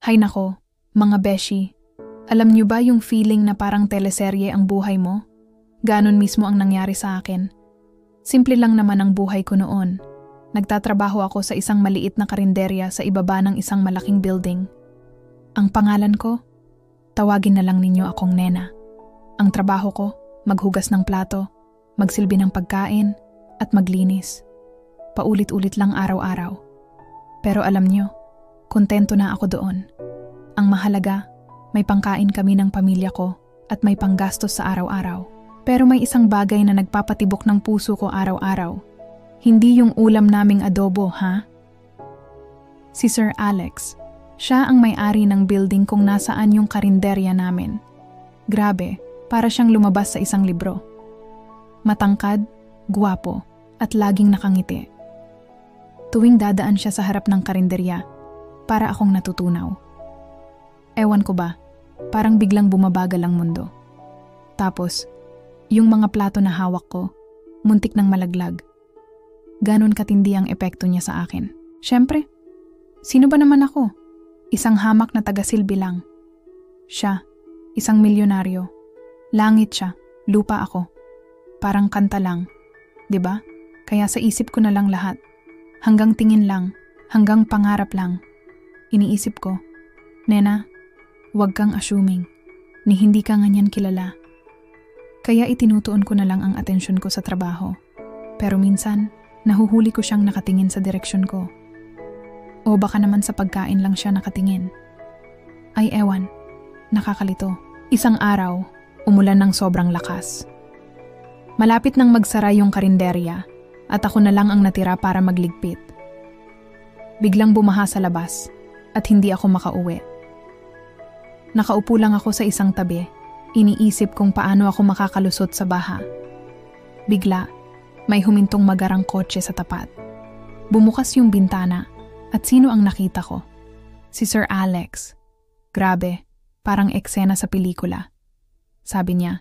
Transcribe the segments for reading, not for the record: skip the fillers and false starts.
Hay nako, mga beshi. Alam niyo ba yung feeling na parang teleserye ang buhay mo? Ganon mismo ang nangyari sa akin. Simple lang naman ang buhay ko noon. Nagtatrabaho ako sa isang maliit na karinderya sa ibaba ng isang malaking building. Ang pangalan ko? Tawagin na lang ninyo akong Nena. Ang trabaho ko, maghugas ng plato, magsilbi ng pagkain, at maglinis. Paulit-ulit lang araw-araw. Pero alam niyo, kontento na ako doon. Ang mahalaga, may pangkain kami ng pamilya ko at may panggastos sa araw-araw. Pero may isang bagay na nagpapatibok ng puso ko araw-araw. Hindi yung ulam naming adobo, ha? Si Sir Alex. Siya ang may-ari ng building kung nasaan yung karinderya namin. Grabe, para siyang lumabas sa isang libro. Matangkad, guwapo, at laging nakangiti. Tuwing dadaan siya sa harap ng karinderya, para akong natutunaw. Ewan ko ba, parang biglang bumabagal ang mundo. Tapos, yung mga plato na hawak ko, muntik ng malaglag. Ganon katindi ang epekto niya sa akin. Siyempre, sino ba naman ako? Isang hamak na tagasilbi lang. Siya, isang milyonaryo. Langit siya, lupa ako. Parang kanta lang, 'di ba? Kaya sa isip ko na lang lahat. Hanggang tingin lang, hanggang pangarap lang. Iniisip ko, Nena, huwag kang assuming, ni hindi ka nga niyan kilala. Kaya itinutuon ko na lang ang atensyon ko sa trabaho. Pero minsan, nahuhuli ko siyang nakatingin sa direksyon ko. O baka naman sa pagkain lang siya nakatingin. Ay ewan, nakakalito. Isang araw, umulan ng sobrang lakas. Malapit nang magsara yung karinderya at ako na lang ang natira para magligpit. Biglang bumaha sa labas at hindi ako makauwi. Nakaupo lang ako sa isang tabi, iniisip kung paano ako makakalusot sa baha. Bigla, may humintong magarang kotse sa tapat. Bumukas yung bintana at sino ang nakita ko? Si Sir Alex. Grabe, parang eksena sa pelikula. Sabi niya,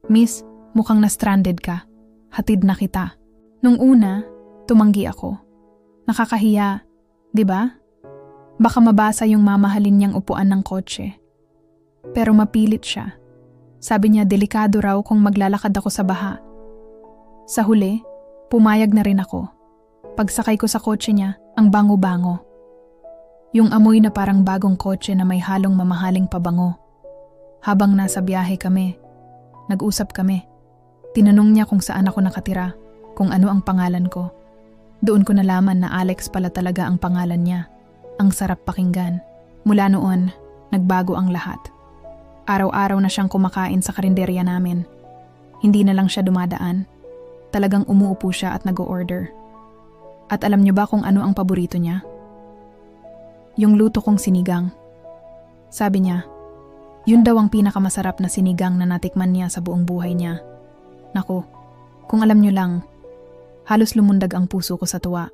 Miss, mukhang na-stranded ka. Hatid na kita. Nung una, tumanggi ako. Nakakahiya, di ba? Baka mabasa yung mamahalin niyang upuan ng kotse. Pero mapilit siya. Sabi niya delikado raw kung maglalakad ako sa baha. Sa huli, pumayag na rin ako. Pagsakay ko sa kotse niya, ang bango-bango. Yung amoy na parang bagong kotse na may halong mamahaling pabango. Habang nasa biyahe kami, nag-usap kami. Tinanong niya kung saan ako nakatira, kung ano ang pangalan ko. Doon ko nalaman na Alex pala talaga ang pangalan niya. Ang sarap pakinggan. Mula noon, nagbago ang lahat. Araw-araw na siyang kumakain sa karinderya namin. Hindi na lang siya dumadaan. Talagang umuupo siya at nag-o-order. At alam niyo ba kung ano ang paborito niya? Yung luto kong sinigang. Sabi niya, yun daw ang pinakamasarap na sinigang na natikman niya sa buong buhay niya. Naku, kung alam niyo lang, halos lumundag ang puso ko sa tuwa.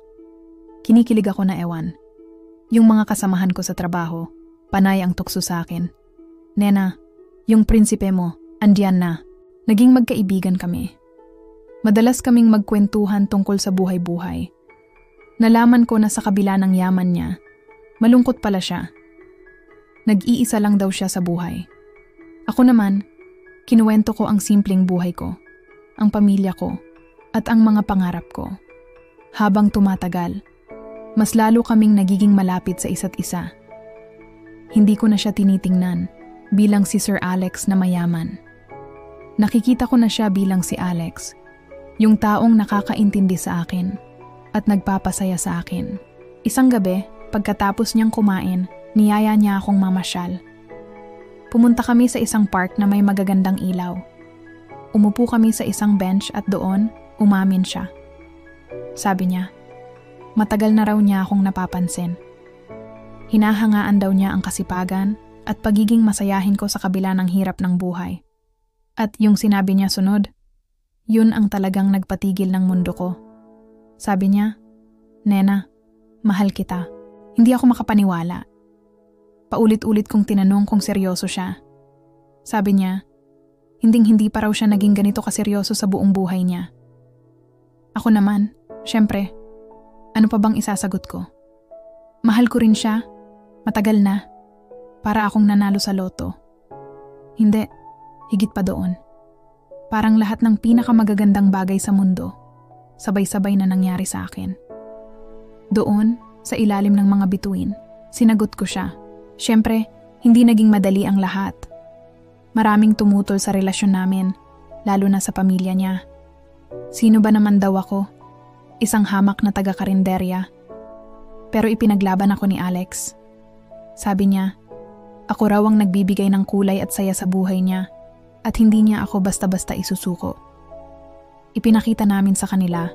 Kinikilig ako na ewan. Yung mga kasamahan ko sa trabaho, panay ang tukso sa akin. Nena, yung prinsipe mo, andiyan na. Naging magkaibigan kami. Madalas kaming magkwentuhan tungkol sa buhay-buhay. Nalaman ko na sa kabila ng yaman niya, malungkot pala siya. Nag-iisa lang daw siya sa buhay. Ako naman, kinuwento ko ang simpleng buhay ko, ang pamilya ko, at ang mga pangarap ko. Habang tumatagal, mas lalo kaming nagiging malapit sa isa't isa. Hindi ko na siya tinitingnan bilang si Sir Alex na mayaman. Nakikita ko na siya bilang si Alex, yung taong nakakaintindi sa akin at nagpapasaya sa akin. Isang gabi, pagkatapos niyang kumain, niyaya niya akong mamasyal. Pumunta kami sa isang park na may magagandang ilaw. Umupo kami sa isang bench at doon, umamin siya. Sabi niya, matagal na raw niya akong napapansin. Hinahangaan daw niya ang kasipagan at pagiging masayahin ko sa kabila ng hirap ng buhay. At yung sinabi niya sunod, yun ang talagang nagpatigil ng mundo ko. Sabi niya, Nena, mahal kita. Hindi ako makapaniwala. Paulit-ulit kong tinanong kung seryoso siya. Sabi niya, hinding-hindi pa raw siya naging ganito kaseryoso sa buong buhay niya. Ako naman, syempre, ano pa bang isasagot ko? Mahal ko rin siya, matagal na, Para akong nanalo sa loto. Hindi, higit pa doon. Parang lahat ng pinakamagagandang bagay sa mundo, sabay-sabay na nangyari sa akin. Doon, sa ilalim ng mga bituin, sinagot ko siya. Siyempre, hindi naging madali ang lahat. Maraming tumutol sa relasyon namin, lalo na sa pamilya niya. Sino ba naman daw ako? Isang hamak na taga-karinderya. Pero ipinaglaban ako ni Alex. Sabi niya, ako raw ang nagbibigay ng kulay at saya sa buhay niya at hindi niya ako basta-basta isusuko. Ipinakita namin sa kanila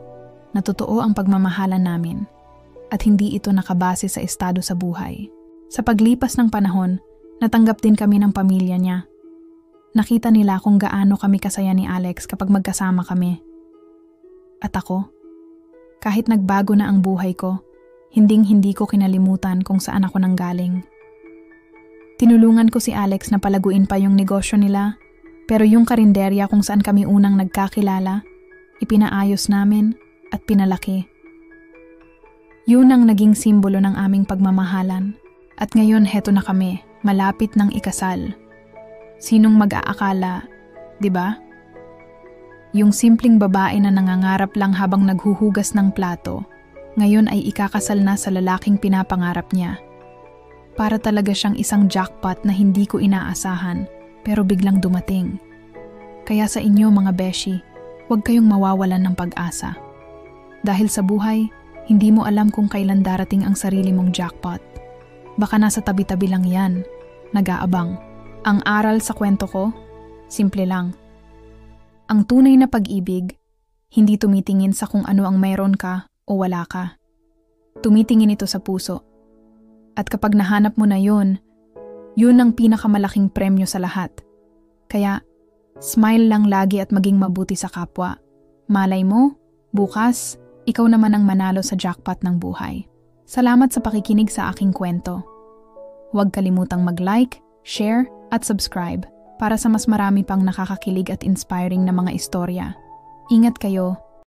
na totoo ang pagmamahalan namin at hindi ito nakabase sa estado sa buhay. Sa paglipas ng panahon, natanggap din kami ng pamilya niya. Nakita nila kung gaano kami kasaya ni Alex kapag magkasama kami. At ako, kahit nagbago na ang buhay ko, hinding-hindi ko kinalimutan kung saan ako nanggaling. Tinulungan ko si Alex na palaguin pa yung negosyo nila, pero yung karinderya kung saan kami unang nagkakilala, ipinaayos namin at pinalaki. Yun ang naging simbolo ng aming pagmamahalan. At ngayon heto na kami, malapit ng ikasal. Sinong mag-aakala, di ba? Yung simpleng babae na nangangarap lang habang naghuhugas ng plato, ngayon ay ikakasal na sa lalaking pinapangarap niya. Para talaga siyang isang jackpot na hindi ko inaasahan, pero biglang dumating. Kaya sa inyo mga beshi, huwag kayong mawawalan ng pag-asa. Dahil sa buhay, hindi mo alam kung kailan darating ang sarili mong jackpot. Baka nasa tabi-tabi lang yan, nag-aabang. Ang aral sa kwento ko, simple lang. Ang tunay na pag-ibig, hindi tumitingin sa kung ano ang mayroon ka o wala ka. Tumitingin ito sa puso. At kapag nahanap mo na yun ang pinakamalaking premyo sa lahat. Kaya, smile lang lagi at maging mabuti sa kapwa. Malay mo, bukas, ikaw naman ang manalo sa jackpot ng buhay. Salamat sa pakikinig sa aking kwento. Huwag kalimutang mag-like, share, at subscribe para sa mas marami pang nakakakilig at inspiring na mga istorya. Ingat kayo